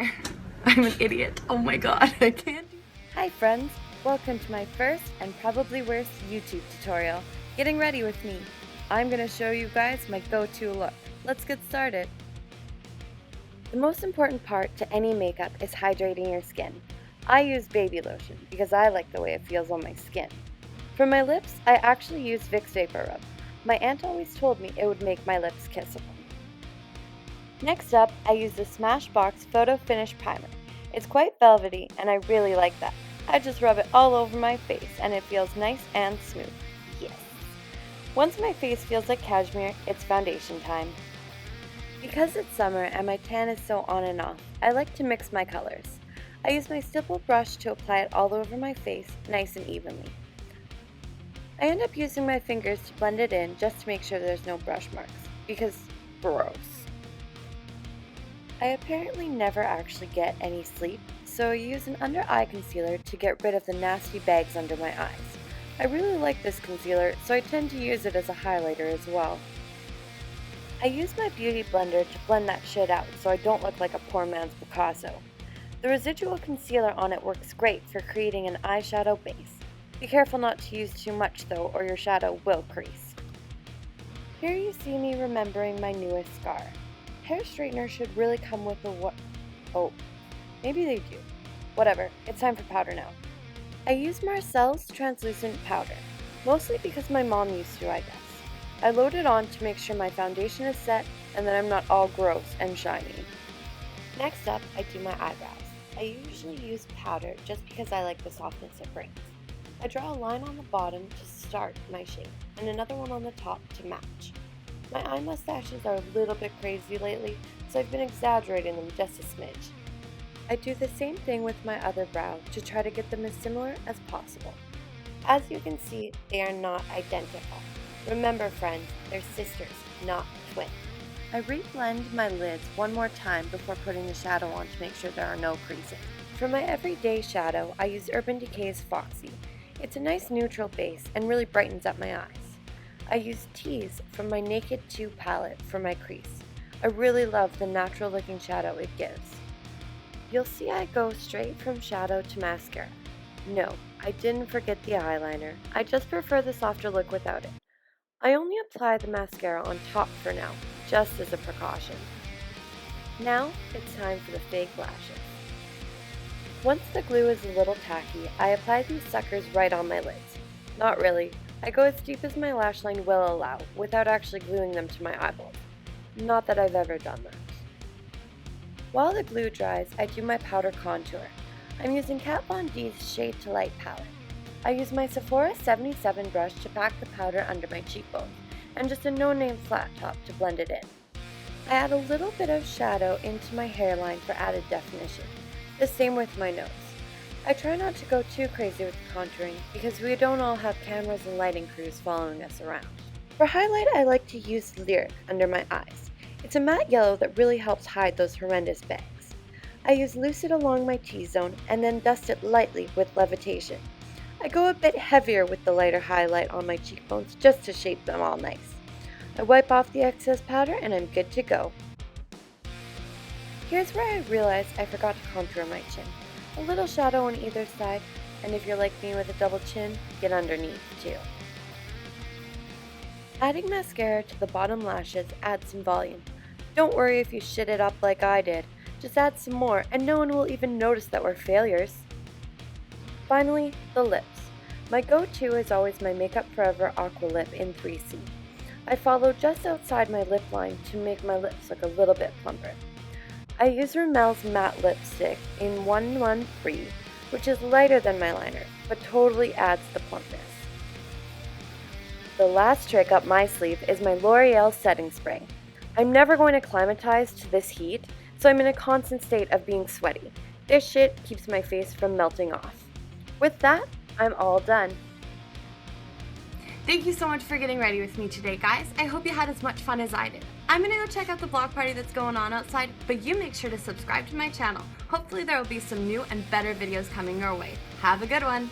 there. I'm an idiot. Oh my god, I can't. Hi friends, welcome to my first and probably worst YouTube tutorial, Getting Ready with me. I'm going to show you guys my go-to look. Let's get started. The most important part to any makeup is hydrating your skin. I use baby lotion because I like the way it feels on my skin. For my lips, I actually use Vicks Vapor Rub. My aunt always told me it would make my lips kissable. Next up, I use the Smashbox Photo Finish Primer. It's quite velvety and I really like that. I just rub it all over my face and it feels nice and smooth. Yes! Once my face feels like cashmere, it's foundation time. Because it's summer and my tan is so on and off, I like to mix my colors. I use my stipple brush to apply it all over my face, nice and evenly. I end up using my fingers to blend it in just to make sure there's no brush marks, because gross. I apparently never actually get any sleep, so I use an under eye concealer to get rid of the nasty bags under my eyes. I really like this concealer, so I tend to use it as a highlighter as well. I use my beauty blender to blend that shit out so I don't look like a poor man's Picasso. The residual concealer on it works great for creating an eyeshadow base. Be careful not to use too much though, or your shadow will crease. Here you see me remembering my newest scar. Hair straighteners should really come with oh, maybe they do. Whatever, it's time for powder now. I use Marcel's translucent powder, mostly because my mom used to, I guess. I load it on to make sure my foundation is set and that I'm not all gross and shiny. Next up, I do my eyebrows. I usually use powder just because I like the softness it brings. I draw a line on the bottom to start my shape and another one on the top to match. My eye mustaches are a little bit crazy lately, so I've been exaggerating them just a smidge. I do the same thing with my other brow to try to get them as similar as possible. As you can see, they are not identical. Remember friends, they're sisters, not twins. I re-blend my lids one more time before putting the shadow on to make sure there are no creases. For my everyday shadow, I use Urban Decay's Foxy. It's a nice neutral base and really brightens up my eyes. I use Tease from my Naked 2 palette for my crease. I really love the natural looking shadow it gives. You'll see I go straight from shadow to mascara. No, I didn't forget the eyeliner. I just prefer the softer look without it. I only apply the mascara on top for now, just as a precaution. Now it's time for the fake lashes. Once the glue is a little tacky, I apply these suckers right on my lids. Not really. I go as deep as my lash line will allow, without actually gluing them to my eyeballs. Not that I've ever done that. While the glue dries, I do my powder contour. I'm using Kat Von D's Shade to Light palette. I use my Sephora 77 brush to pack the powder under my cheekbones, and just a no-name flat top to blend it in. I add a little bit of shadow into my hairline for added definition. The same with my nose. I try not to go too crazy with the contouring because we don't all have cameras and lighting crews following us around. For highlight, I like to use Lyric under my eyes. It's a matte yellow that really helps hide those horrendous bags. I use Lucid along my T-zone and then dust it lightly with Levitation. I go a bit heavier with the lighter highlight on my cheekbones just to shape them all nice. I wipe off the excess powder and I'm good to go. Here's where I realized I forgot to contour my chin. A little shadow on either side, and if you're like me with a double chin, get underneath too. Adding mascara to the bottom lashes adds some volume. Don't worry if you shit it up like I did. Just add some more and no one will even notice that we're failures. Finally, the lips. My go-to is always my Makeup Forever Aqua Lip in 3C. I follow just outside my lip line to make my lips look a little bit plumper. I use Rimmel's matte lipstick in 113, which is lighter than my liner, but totally adds the plumpness. The last trick up my sleeve is my L'Oreal setting spray. I'm never going to acclimatize to this heat, so I'm in a constant state of being sweaty. This shit keeps my face from melting off. With that, I'm all done. Thank you so much for getting ready with me today, guys. I hope you had as much fun as I did. I'm gonna go check out the block party that's going on outside, but you make sure to subscribe to my channel. Hopefully there will be some new and better videos coming your way. Have a good one.